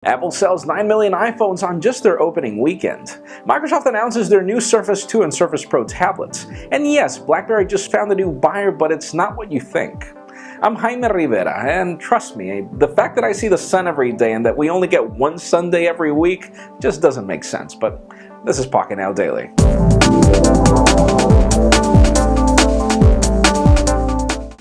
Apple sells 9 million iPhones on just their opening weekend. Microsoft announces their new Surface 2 and Surface Pro tablets. And yes, BlackBerry just found a new buyer, but it's not what you think. I'm Jaime Rivera, and trust me, the fact that I see the sun every day and that we only get one Sunday every week just doesn't make sense, but this is Pocketnow Daily.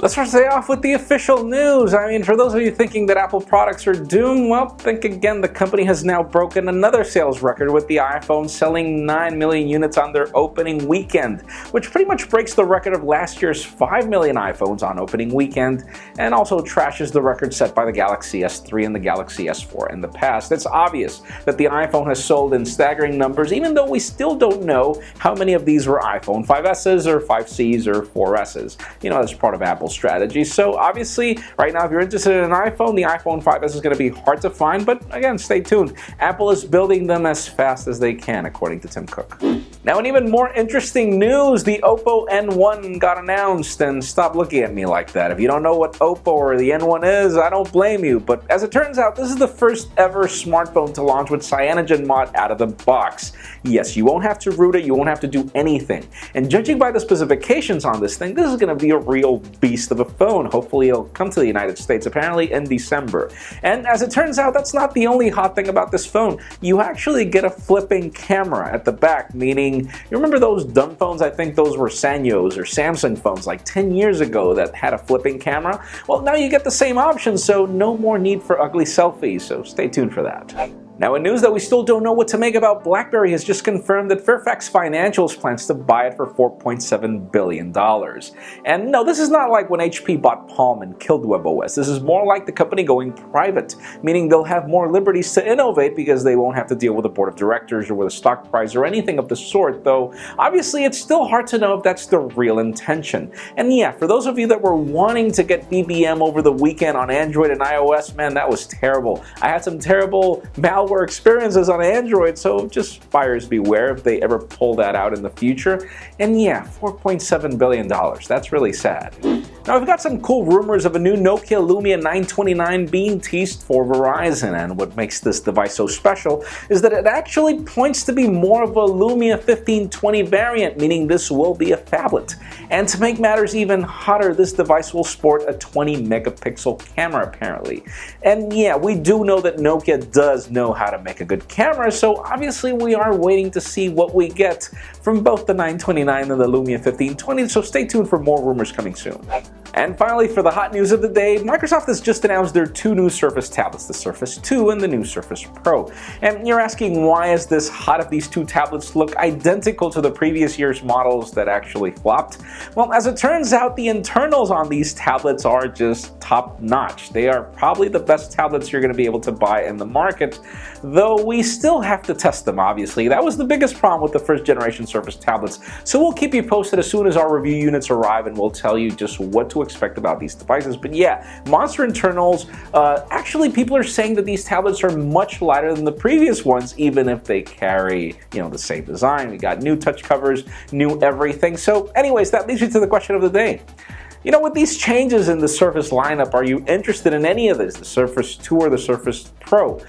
Let's start today off with the official news. I mean, for those of you thinking that Apple products are doomed, well, think again. The company has now broken another sales record with the iPhone selling 9 million units on their opening weekend, which pretty much breaks the record of last year's 5 million iPhones on opening weekend, and also trashes the record set by the Galaxy S3 and the Galaxy S4 in the past. It's obvious that the iPhone has sold in staggering numbers, even though we still don't know how many of these were iPhone 5Ss or 5Cs or 4Ss. You know, that's part of Apple's strategy. So obviously, right now, if you're interested in an iPhone, the iPhone 5S is going to be hard to find, but again, stay tuned. Apple is building them as fast as they can, according to Tim Cook. Now, in even more interesting news, the Oppo N1 got announced, and stop looking at me like that. If you don't know what Oppo or the N1 is, I don't blame you, but as it turns out, this is the first ever smartphone to launch with CyanogenMod out of the box. Yes, you won't have to root it, you won't have to do anything. And judging by the specifications on this thing, this is going to be a real beast of a phone. Hopefully it'll come to the United States, apparently in December. And as it turns out, that's not the only hot thing about this phone. You actually get a flipping camera at the back, meaning, you remember those dumb phones? I think those were Sanyos or Samsung phones like 10 years ago that had a flipping camera. Well, now you get the same option, so no more need for ugly selfies, so stay tuned for that. Now, in news that we still don't know what to make about, BlackBerry has just confirmed that Fairfax Financials plans to buy it for $4.7 billion. And no, this is not like when HP bought Palm and killed WebOS. This is more like the company going private, meaning they'll have more liberties to innovate because they won't have to deal with a board of directors or with a stock price or anything of the sort, though obviously it's still hard to know if that's the real intention. And yeah, for those of you that were wanting to get BBM over the weekend on Android and iOS, man, that was terrible. I had some terrible malware experiences on Android, so just buyers beware if they ever pull that out in the future. And yeah, $4.7 billion, that's really sad. Now, we've got some cool rumors of a new Nokia Lumia 929 being teased for Verizon, and what makes this device so special is that it actually points to be more of a Lumia 1520 variant, meaning this will be a phablet. And to make matters even hotter, this device will sport a 20 megapixel camera apparently. And yeah, we do know that Nokia does know how to make a good camera, so obviously we are waiting to see what we get from both the 929 and the Lumia 1520, so stay tuned for more rumors coming soon. And finally, for the hot news of the day, Microsoft has just announced their two new Surface tablets, the Surface 2 and the new Surface Pro. And you're asking, why is this hot if these two tablets look identical to the previous year's models that actually flopped? Well, as it turns out, the internals on these tablets are just top-notch. They are probably the best tablets you're going to be able to buy in the market, though we still have to test them, obviously. That was the biggest problem with the first generation Surface tablets. So we'll keep you posted as soon as our review units arrive, and we'll tell you just what to expect about these devices. But yeah, monster internals. Actually, people are saying that these tablets are much lighter than the previous ones, even if they carry, the same design. We got new touch covers, new everything. So anyways, that leads me to the question of the day. With these changes in the Surface lineup, are you interested in any of this, the Surface 2 or the Surface Pro?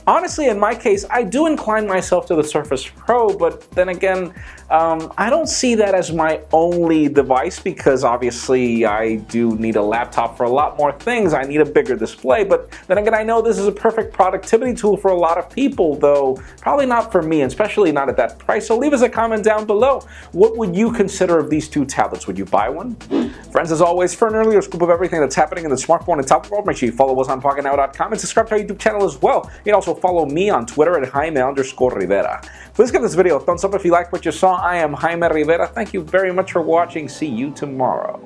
Honestly, in my case, I do incline myself to the Surface Pro, but then again, I don't see that as my only device because obviously I do need a laptop for a lot more things. I need a bigger display, but then again, I know this is a perfect productivity tool for a lot of people, though probably not for me, especially not at that price. So leave us a comment down below. What would you consider of these two tablets? Would you buy one? Friends, as always, for an earlier scoop of everything that's happening in the smartphone and tablet world, make sure you follow us on Pocketnow.com and subscribe to our YouTube channel as well. You can also follow me on Twitter at Jaime_Rivera. Please give this video a thumbs up if you liked what you saw. I am Jaime Rivera. Thank you very much for watching. See you tomorrow.